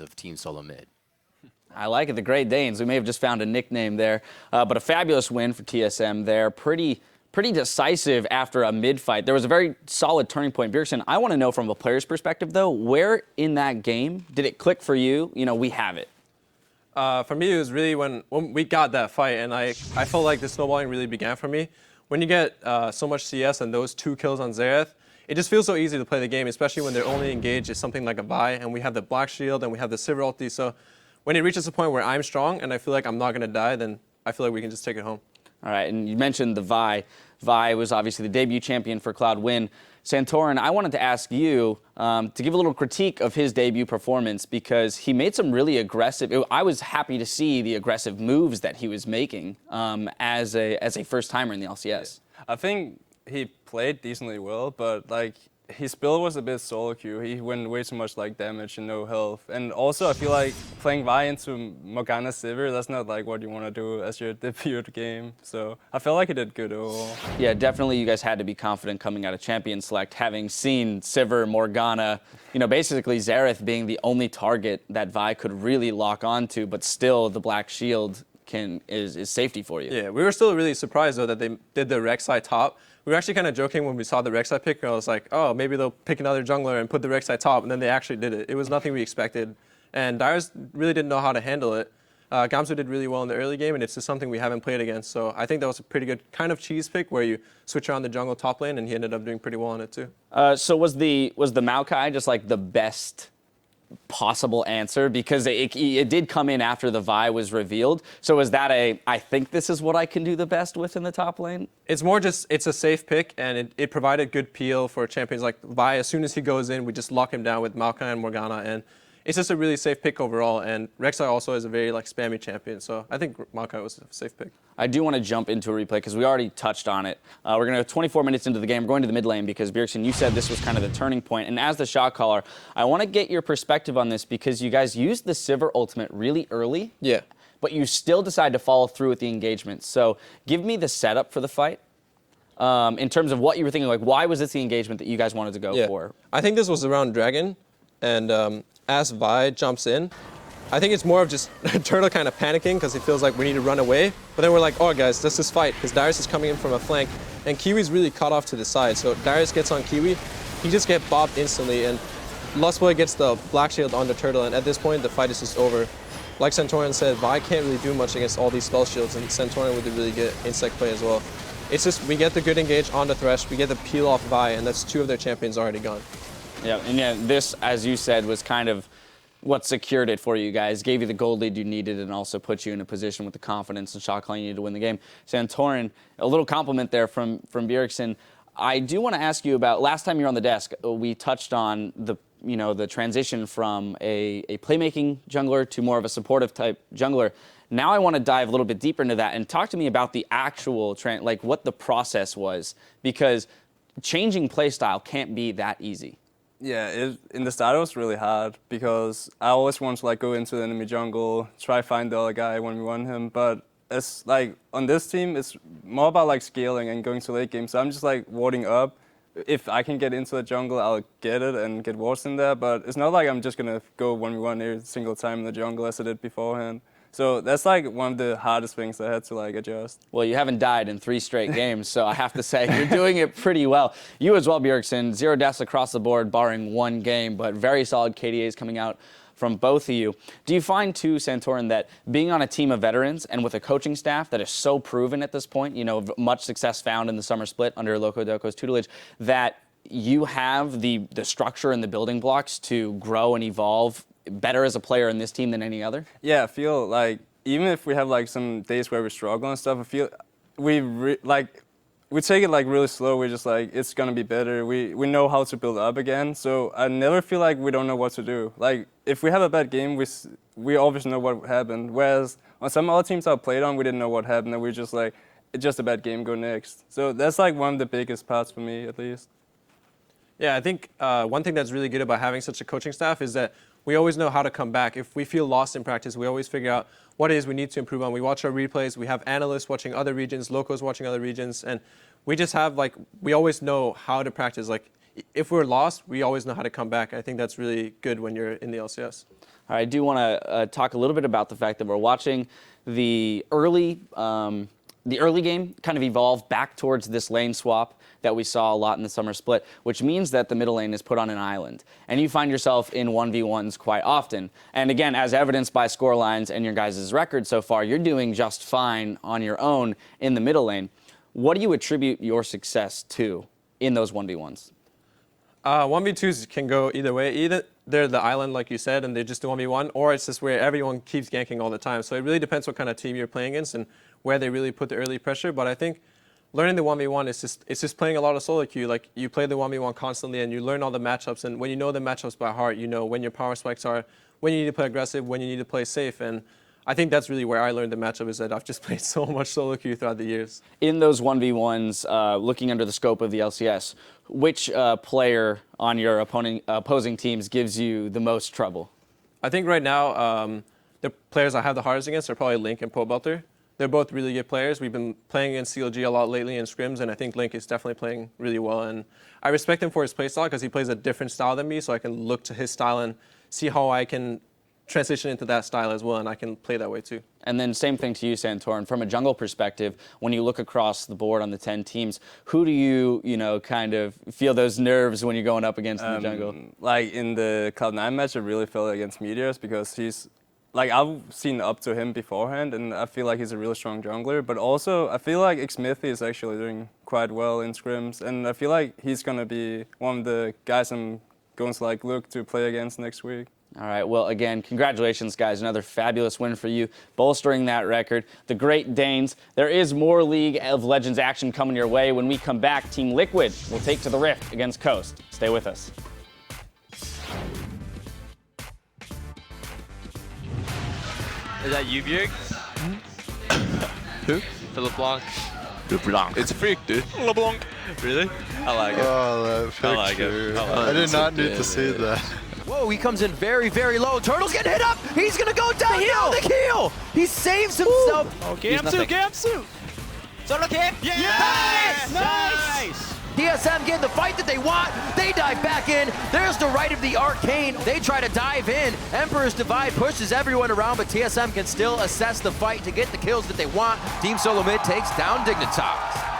of Team Solo Mid. I like it, the Great Danes. We may have just found a nickname there, but a fabulous win for TSM there. Pretty decisive after a mid-fight. There was a very solid turning point. Bjergsen, I want to know from a player's perspective, though, where in that game did it click for you? You know, we have it. For me, it was really when we got that fight, and I felt like the snowballing really began for me. When you get so much CS and those 2 kills on Xerath, it just feels so easy to play the game, especially when their only engage is something like a Vi, and we have the Black Shield, and we have the Sivir ulti. So when it reaches a point where I'm strong and I feel like I'm not going to die, then I feel like we can just take it home. All right, and you mentioned the Vi. Vi was obviously the debut champion for Cloud Win. Santorin, I wanted to ask you to give a little critique of his debut performance because he made some really aggressive. I was happy to see the aggressive moves that he was making as a first timer in the LCS. I think he played decently well, but like his build was a bit solo queue. He went way too much like damage and no health. And also I feel like playing Vi into Morgana Sivir, that's not like what you want to do as your debut game. So I felt like he did good overall. Yeah, definitely you guys had to be confident coming out of Champion Select, having seen Sivir, Morgana, you know, basically Xerath being the only target that Vi could really lock onto, but still the Black Shield is safety for you. Yeah, we were still really surprised though that they did the Rek'Sai top. We were actually kind of joking when we saw the Rek'Sai pick. I was like, oh, maybe they'll pick another jungler and put the Rek'Sai top, and then they actually did it. It was nothing we expected, and Dyrus really didn't know how to handle it. Gamsu did really well in the early game, and it's just something we haven't played against. So I think that was a pretty good kind of cheese pick where you switch around the jungle top lane, and he ended up doing pretty well on it too. So was the Maokai just like the best possible answer because it did come in after the Vi was revealed? So was that I think this is what I can do the best with in the top lane? It's more just, it's a safe pick, and it provided good peel for champions like Vi. As soon as he goes in, we just lock him down with Maokai and Morgana, and it's just a really safe pick overall. And Rek'Sai also is a very like spammy champion, so I think Maokai was a safe pick. I do want to jump into a replay because we already touched on it. We're going to go 24 minutes into the game. We're going to the mid lane because, Bjergsen, you said this was kind of the turning point. And as the shot caller, I want to get your perspective on this because you guys used the Sivir ultimate really early. Yeah. But you still decided to follow through with the engagement. So give me the setup for the fight in terms of what you were thinking. Like, why was this the engagement that you guys wanted to go for? I think this was around Dragon, and as Vi jumps in, I think it's more of just Turtle kind of panicking because he feels like we need to run away. But then we're like, oh guys, let's just fight because Dyrus is coming in from a flank and Kiwi's really cut off to the side. So Dyrus gets on Kiwi, he just gets bopped instantly, and Lustboy gets the Black Shield on the Turtle, and at this point the fight is just over. Like Santorin said, Vi can't really do much against all these spell shields, and Santorin with a really good insect play as well. It's just we get the good engage on the Thresh, we get the peel off Vi, and that's 2 of their champions already gone. Yeah, and yeah, this, as you said, was kind of what secured it for you guys, gave you the gold lead you needed, and also put you in a position with the confidence and shot calling you needed to win the game. Santorin, a little compliment there from Bjergsen. I do want to ask you about, last time you were on the desk, we touched on the transition from a playmaking jungler to more of a supportive type jungler. Now I want to dive a little bit deeper into that and talk to me about the actual, like what the process was, because changing playstyle can't be that easy. Yeah, in the start it was really hard because I always want to like go into the enemy jungle, try find the other guy when we want him, but it's like on this team it's more about like scaling and going to late game. So I'm just like warding up. If I can get into the jungle, I'll get it and get wards in there, but it's not like I'm just gonna go 1v1 every single time in the jungle as I did beforehand. So that's like one of the hardest things I had to like adjust. Well, you haven't died in 3 straight games, so I have to say you're doing it pretty well. You as well, Bjergsen, 0 deaths across the board, barring 1 game, but very solid KDAs coming out from both of you. Do you find too, Santorin, that being on a team of veterans and with a coaching staff that is so proven at this point, you know, much success found in the summer split under Loco Doco's tutelage, that you have the structure and the building blocks to grow and evolve better as a player in this team than any other? Yeah, I feel like even if we have like some days where we struggle and stuff, I feel we take it like really slow. We're just like, it's gonna be better. We know how to build up again. So I never feel like we don't know what to do. Like if we have a bad game, we always know what happened. Whereas on some other teams I played on, we didn't know what happened, and we're just like, it's just a bad game, go next. So that's like one of the biggest parts for me, at least. Yeah, I think one thing that's really good about having such a coaching staff is that we always know how to come back. If we feel lost in practice, we always figure out what it is we need to improve on. We watch our replays, we have analysts watching other regions, locals watching other regions, and we just have like, we always know how to practice. Like, if we're lost, we always know how to come back. I think that's really good when you're in the LCS. All right, I do want to talk a little bit about the fact that we're watching the early game kind of evolve back towards this lane swap that we saw a lot in the summer split, which means that the middle lane is put on an island. And you find yourself in 1v1s quite often. And again, as evidenced by score lines and your guys' record so far, you're doing just fine on your own in the middle lane. What do you attribute your success to in those 1v1s? 1v2s can go either way. Either they're the island, like you said, and they just do 1v1, or it's just where everyone keeps ganking all the time. So it really depends what kind of team you're playing against and where they really put the early pressure. But I think learning the 1v1 it's just playing a lot of solo queue. Like, you play the 1v1 constantly and you learn all the matchups, and when you know the matchups by heart, you know when your power spikes are, when you need to play aggressive, when you need to play safe. And I think that's really where I learned the matchup, is that I've just played so much solo queue throughout the years. In those 1v1s, looking under the scope of the LCS, which player on your opposing teams gives you the most trouble? I think right now, the players I have the hardest against are probably Link and ProBelter. They're both really good players. We've been playing against CLG a lot lately in scrims, and I think Link is definitely playing really well. And I respect him for his playstyle, because he plays a different style than me, so I can look to his style and see how I can transition into that style as well, and I can play that way too. And then same thing to you, Santorin. From a jungle perspective, when you look across the board on the 10 teams, who do you, kind of feel those nerves when you're going up against in the jungle? Like in the Cloud9 match, I really felt against Meteors, because he's, like, I've seen up to him beforehand, and I feel like he's a really strong jungler. But also, I feel like Xmithy is actually doing quite well in scrims, and I feel like he's gonna be one of the guys I'm going to look to play against next week. All right, well, again, congratulations, guys. Another fabulous win for you, bolstering that record. The Great Danes. There is more League of Legends action coming your way. When we come back, Team Liquid will take to the Rift against Coast. Stay with us. Is that you, Bjerg? Who? For LeBlanc. LeBlanc. It's a freak, dude. LeBlanc. Really? I like it. Oh, that picture. I like it. I did not need to see that. Whoa, he comes in very, very low. Turtle's getting hit up. He's going to go down. The heal. He saves himself. Oh, Gamsu. Solo kick. Yes! Nice! TSM getting the fight that they want. They dive back in. There's the right of the Arcane. They try to dive in. Emperor's Divide pushes everyone around, but TSM can still assess the fight to get the kills that they want. Team Solo Mid takes down Dignitas.